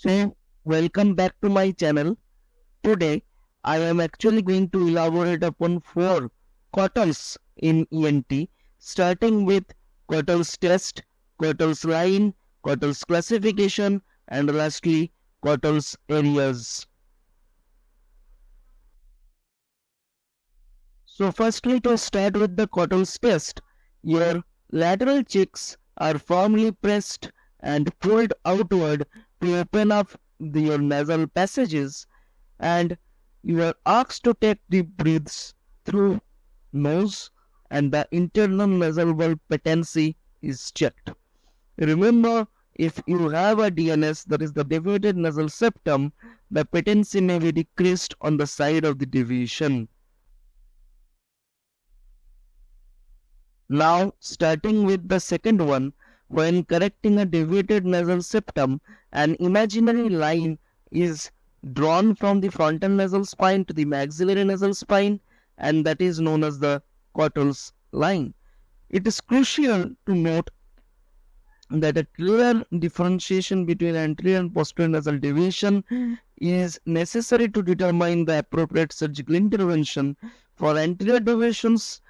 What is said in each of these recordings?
So, welcome back to my channel. Today, I am actually going to elaborate upon 4 COTTLE'S in ENT, starting with COTTLE'S test, COTTLE'S line, COTTLE'S classification, and lastly, COTTLE'S areas. So, firstly, to start with the COTTLE'S test, your lateral cheeks are firmly pressed and pulled outward to open up your nasal passages, and you are asked to take deep breaths through nose, and the internal nasal wall patency is checked. Remember, if you have a DNS, that is the deviated nasal septum, the patency may be decreased on the side of the deviation. Now, starting with the second one, when correcting a deviated nasal septum, an imaginary line is drawn from the frontal nasal spine to the maxillary nasal spine, and that is known as the COTTLE'S line. It is crucial to note that a clear differentiation between anterior and posterior nasal deviation is necessary to determine the appropriate surgical intervention. For anterior deviations,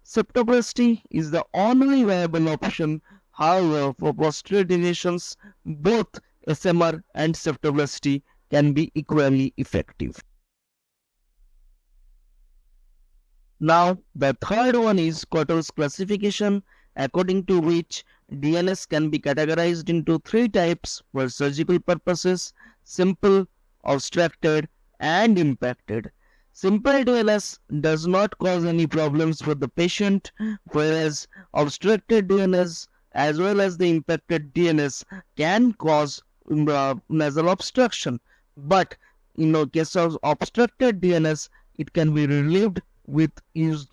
septoplasty is the only viable option. However, for posterior deviations, both SMR and septoplasty can be equally effective. Now, the third one is COTTLE'S classification, according to which DNS can be categorized into 3 types for surgical purposes: simple, obstructed, and impacted. Simple DNS does not cause any problems for the patient, whereas obstructed DNS as well as the impacted DNS can cause nasal obstruction. But in the case of obstructed DNS, it can be relieved with the use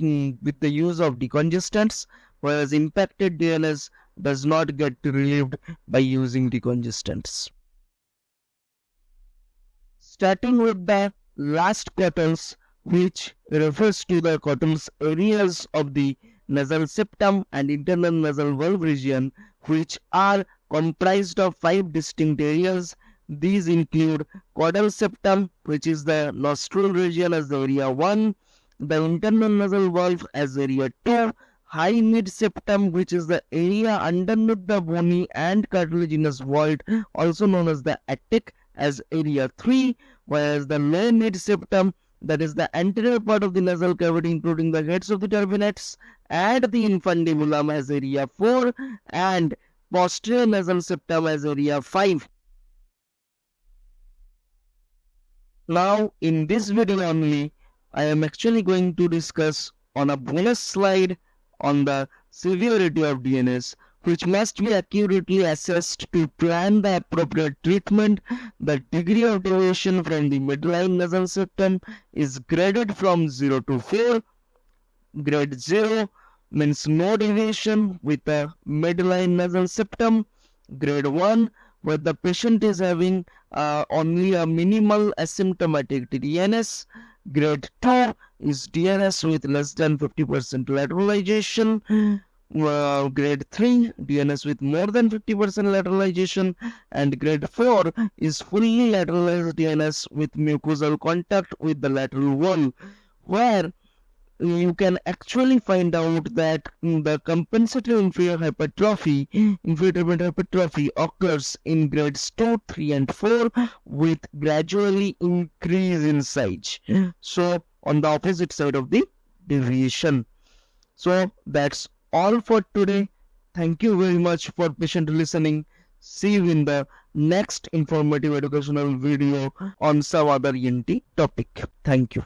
of decongestants, whereas impacted DNS does not get relieved by using decongestants. Starting with the last COTTLE'S, which refers to the COTTLE'S areas of the nasal septum and internal nasal valve region, which are comprised of 5 distinct areas. These include caudal septum, which is the nostril region, as the area 1, the internal nasal valve as area 2, high mid septum, which is the area underneath the bony and cartilaginous vault, also known as the attic, as area 3, whereas the low mid septum, that is the anterior part of the nasal cavity including the heads of the turbinates and the infundibulum, as area 4, and posterior nasal septum as area 5. Now, in this video only, I am actually going to discuss on a bonus slide on the severity of DNS, which must be accurately assessed to plan the appropriate treatment. The degree of deviation from the midline nasal septum is graded from 0 to 4. Grade 0 means no deviation with a midline nasal septum. Grade 1, where the patient is having only a minimal asymptomatic DNS. Grade 2 is DNS with less than 50% lateralization. Grade 3, DNS with more than 50% lateralization, and grade 4 is fully lateralized DNS with mucosal contact with the lateral wall, where you can actually find out that the compensatory inferior hypertrophy, occurs in grades 2, 3, and 4 with gradually increase in size. So, on the opposite side of the deviation. So, that's all for today. Thank you very much for patiently listening. See you in the next informative educational video on some other ENT topic. Thank you.